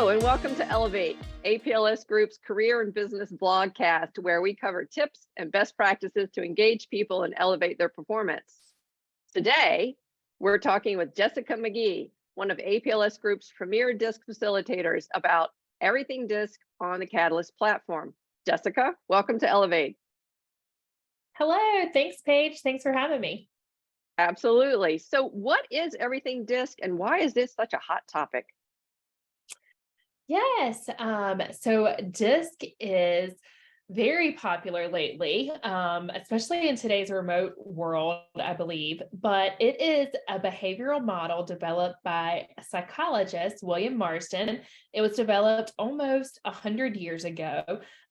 Hello, and welcome to Elevate, APLS Group's career and business blogcast, where we cover tips and best practices to engage people and elevate their performance. Today, we're talking with Jessica McGee, one of APLS Group's premier DiSC facilitators, about Everything DiSC on the Catalyst platform. Jessica, welcome to Elevate. Hello, thanks, Paige. Thanks for having me. Absolutely. So what is Everything DiSC and why is this such a hot topic? Yes, so DiSC is very popular lately, especially in today's remote world, I believe. But it is a behavioral model developed by a psychologist, William Marsden. It was developed almost 100 years ago,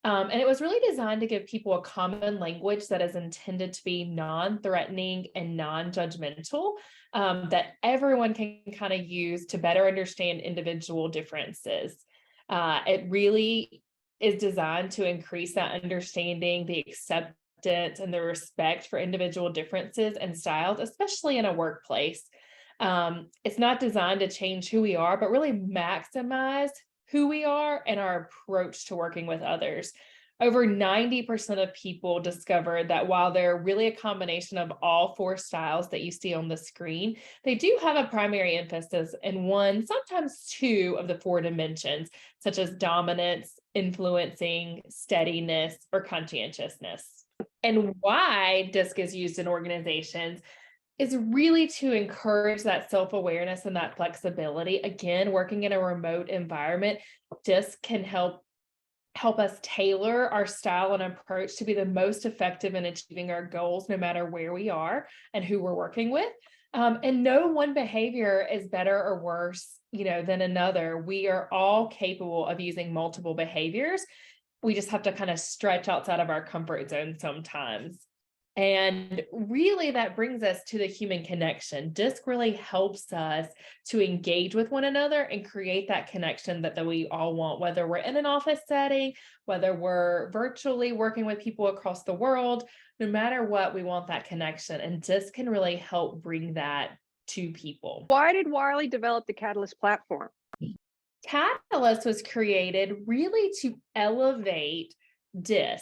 and it was really designed to give people a common language that is intended to be non-threatening and non-judgmental, that everyone can kind of use to better understand individual differences. It really is designed to increase that understanding, the acceptance, and the respect for individual differences and styles, especially in a workplace. It's not designed to change who we are, but really maximize who we are and our approach to working with others. Over 90% of people discovered that while they're really a combination of all four styles that you see on the screen, they do have a primary emphasis in one, sometimes two of the four dimensions, such as dominance, influencing, steadiness, or conscientiousness. And why DiSC is used in organizations is really to encourage that self-awareness and that flexibility. Again, working in a remote environment, DiSC can help us tailor our style and approach to be the most effective in achieving our goals, no matter where we are and who we're working with. And no one behavior is better or worse, than another. We are all capable of using multiple behaviors. We just have to kind of stretch outside of our comfort zone sometimes. And really, that brings us to the human connection. DiSC really helps us to engage with one another and create that connection that we all want, whether we're in an office setting, whether we're virtually working with people across the world. No matter what, we want that connection. And DiSC can really help bring that to people. Why did Wiley develop the Catalyst platform? Catalyst was created really to elevate DiSC.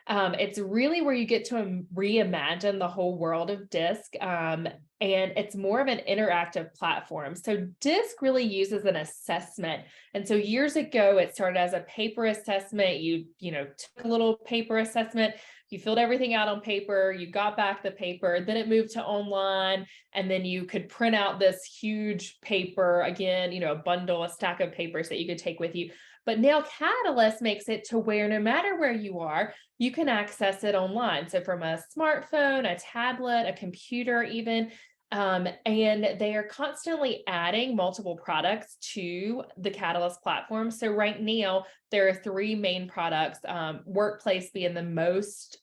It's really where you get to reimagine the whole world of DiSC, and it's more of an interactive platform. So DiSC really uses an assessment. And so years ago, it started as a paper assessment. You took a little paper assessment, you filled everything out on paper, you got back the paper, then it moved to online, and then you could print out this huge paper, again, a stack of papers that you could take with you. But now Catalyst makes it to where no matter where you are, you can access it online. So from a smartphone, a tablet, a computer even, and they are constantly adding multiple products to the Catalyst platform. So right now, there are three main products, Workplace being the most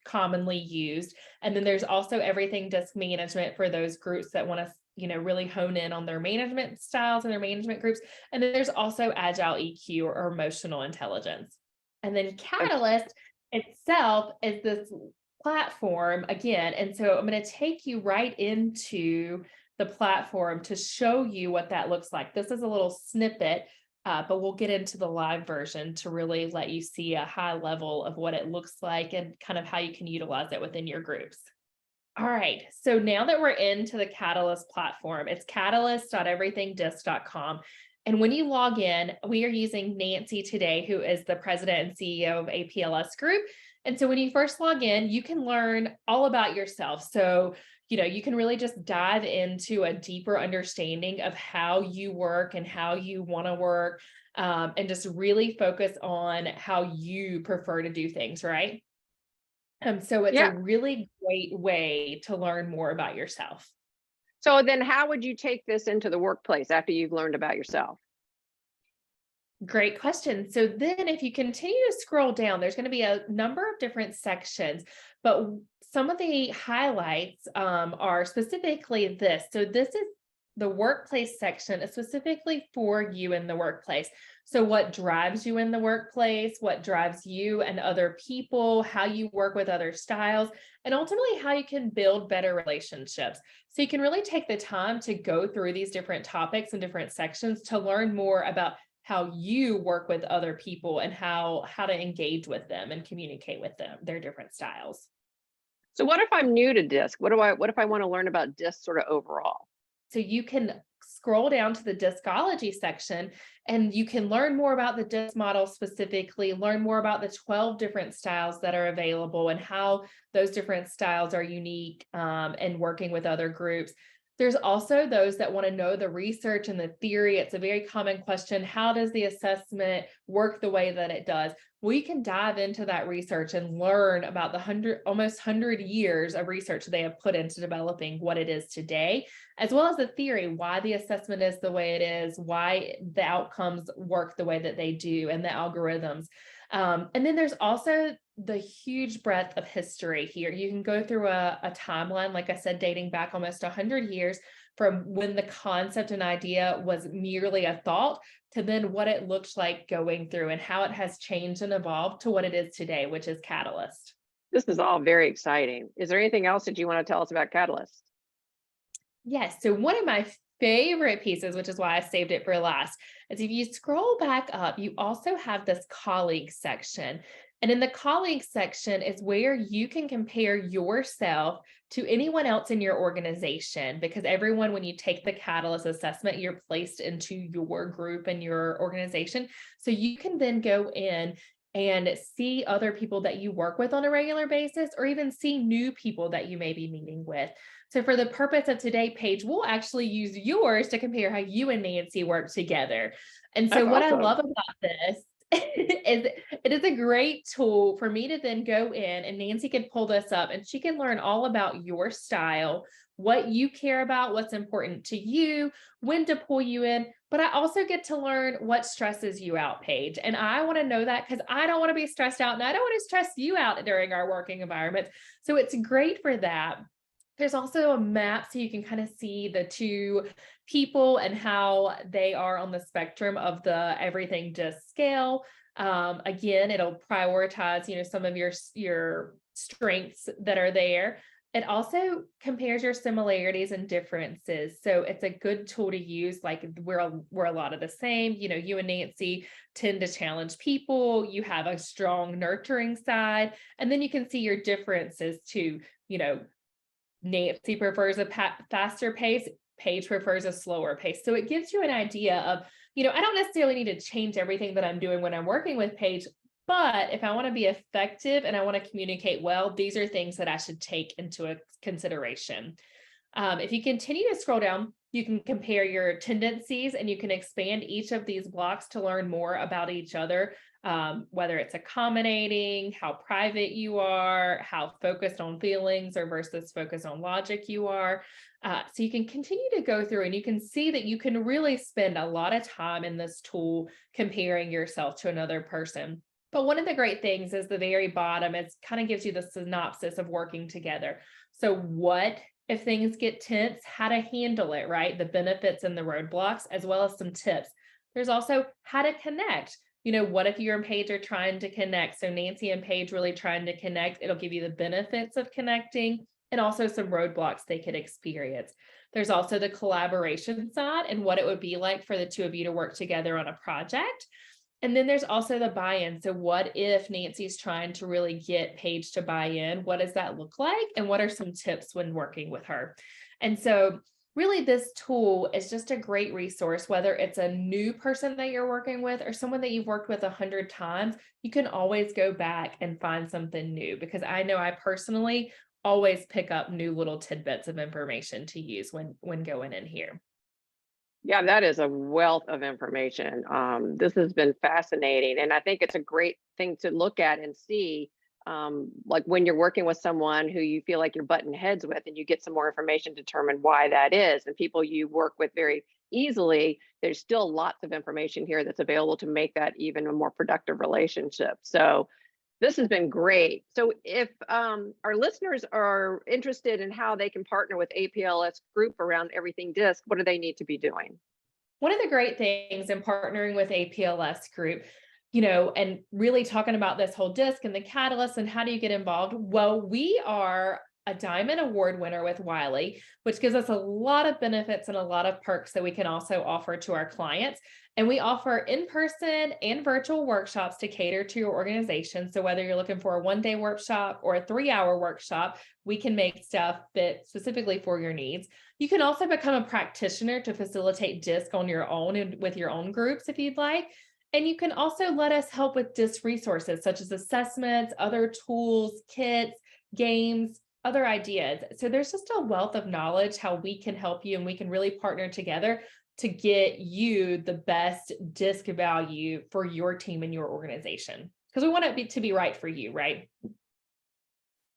commonly used. And then there's also Everything DiSC Management for those groups that want to really hone in on their management styles and their management groups. And then there's also Agile EQ or emotional intelligence. And then Catalyst itself is this platform again. And so I'm going to take you right into the platform to show you what that looks like. This is a little snippet, but we'll get into the live version to really let you see a high level of what it looks like and kind of how you can utilize it within your groups. All right, so now that we're into the Catalyst platform, it's catalyst.everythingdisc.com. And when you log in, we are using Nancy today, who is the president and CEO of APLS Group. And so when you first log in, you can learn all about yourself. So, you can really just dive into a deeper understanding of how you work and how you want to work, and just really focus on how you prefer to do things, right? So it's a really great way to learn more about yourself. So then how would you take this into the workplace after you've learned about yourself? Great question. So then if you continue to scroll down, there's going to be a number of different sections, but some of the highlights are specifically this. So this is the workplace section, is specifically for you in the workplace. So what drives you in the workplace, what drives you and other people, how you work with other styles, and ultimately how you can build better relationships. So you can really take the time to go through these different topics and different sections to learn more about how you work with other people and how to engage with them and communicate with them, their different styles. So what if I'm new to DISC? What if I want to learn about DISC sort of overall? So you can scroll down to the discology section and you can learn more about the DISC model specifically, learn more about the 12 different styles that are available and how those different styles are unique and working with other groups. There's also those that want to know the research and the theory. It's a very common question. How does the assessment work the way that it does? We can dive into that research and learn about the almost 100 years of research they have put into developing what it is today, as well as the theory, why the assessment is the way it is, why the outcomes work the way that they do, and the algorithms. And then there's also the huge breadth of history here. You can go through a timeline, like I said, dating back almost 100 years from when the concept and idea was merely a thought to then what it looks like going through and how it has changed and evolved to what it is today, which is Catalyst. This is all very exciting. Is there anything else that you want to tell us about Catalyst? Yes. So one of my favorite pieces, which is why I saved it for last, is if you scroll back up, you also have this colleague section. And in the colleague section is where you can compare yourself to anyone else in your organization, because everyone, when you take the Catalyst assessment, you're placed into your group and your organization. So you can then go in and see other people that you work with on a regular basis, or even see new people that you may be meeting with. So for the purpose of today, Paige, we'll actually use yours to compare how you and Nancy work together. And so That's what awesome. I love about this is it is a great tool for me to then go in, and Nancy can pull this up and she can learn all about your style, what you care about, what's important to you, when to pull you in. But I also get to learn what stresses you out, Paige. And I want to know that because I don't want to be stressed out and I don't want to stress you out during our working environment. So it's great for that. There's also a map so you can kind of see the two people and how they are on the spectrum of the Everything DiSC scale. Again, it'll prioritize, some of your strengths that are there. It also compares your similarities and differences. So it's a good tool to use. Like we're a lot of the same. You and Nancy tend to challenge people. You have a strong nurturing side. And then you can see your differences too. Nancy prefers a faster pace. Paige prefers a slower pace. So it gives you an idea of, I don't necessarily need to change everything that I'm doing when I'm working with Paige, but if I want to be effective and I want to communicate well, these are things that I should take into consideration. If you continue to scroll down, you can compare your tendencies and you can expand each of these blocks to learn more about each other, whether it's accommodating, how private you are, how focused on feelings or versus focused on logic you are. So you can continue to go through and you can see that you can really spend a lot of time in this tool comparing yourself to another person. But one of the great things is the very bottom, it kind of gives you the synopsis of working together. So what if things get tense, how to handle it, right? The benefits and the roadblocks, as well as some tips. There's also how to connect. What if you and Paige are trying to connect? So Nancy and Paige really trying to connect. It'll give you the benefits of connecting and also some roadblocks they could experience. There's also the collaboration side and what it would be like for the two of you to work together on a project. And then there's also the buy-in. So what if Nancy's trying to really get Paige to buy in? What does that look like? And what are some tips when working with her? And so really this tool is just a great resource, whether it's a new person that you're working with or someone that you've worked with 100 times, you can always go back and find something new, because I know I personally always pick up new little tidbits of information to use when going in here. Yeah, that is a wealth of information. This has been fascinating, and I think it's a great thing to look at and see, like when you're working with someone who you feel like you're butting heads with, and you get some more information to determine why that is. And people you work with very easily, there's still lots of information here that's available to make that even a more productive relationship. So this has been great. So if our listeners are interested in how they can partner with APLS Group around Everything DiSC, what do they need to be doing? One of the great things in partnering with APLS Group, and really talking about this whole DiSC and the catalyst and how do you get involved? Well, we are a Diamond Award winner with Wiley, which gives us a lot of benefits and a lot of perks that we can also offer to our clients. And we offer in-person and virtual workshops to cater to your organization. So whether you're looking for a 1-day workshop or a 3-hour workshop, we can make stuff fit specifically for your needs. You can also become a practitioner to facilitate DiSC on your own and with your own groups if you'd like. And you can also let us help with DiSC resources such as assessments, other tools, kits, games, other ideas. So there's just a wealth of knowledge how we can help you, and we can really partner together to get you the best DiSC value for your team and your organization. Because we want it to be right for you, right?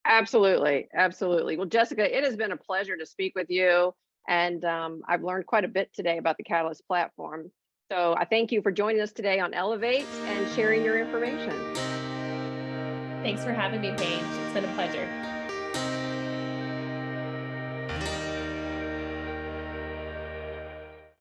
Absolutely. Absolutely. Well, Jessica, it has been a pleasure to speak with you. And I've learned quite a bit today about the Catalyst platform. So I thank you for joining us today on Elevate and sharing your information. Thanks for having me, Paige. It's been a pleasure.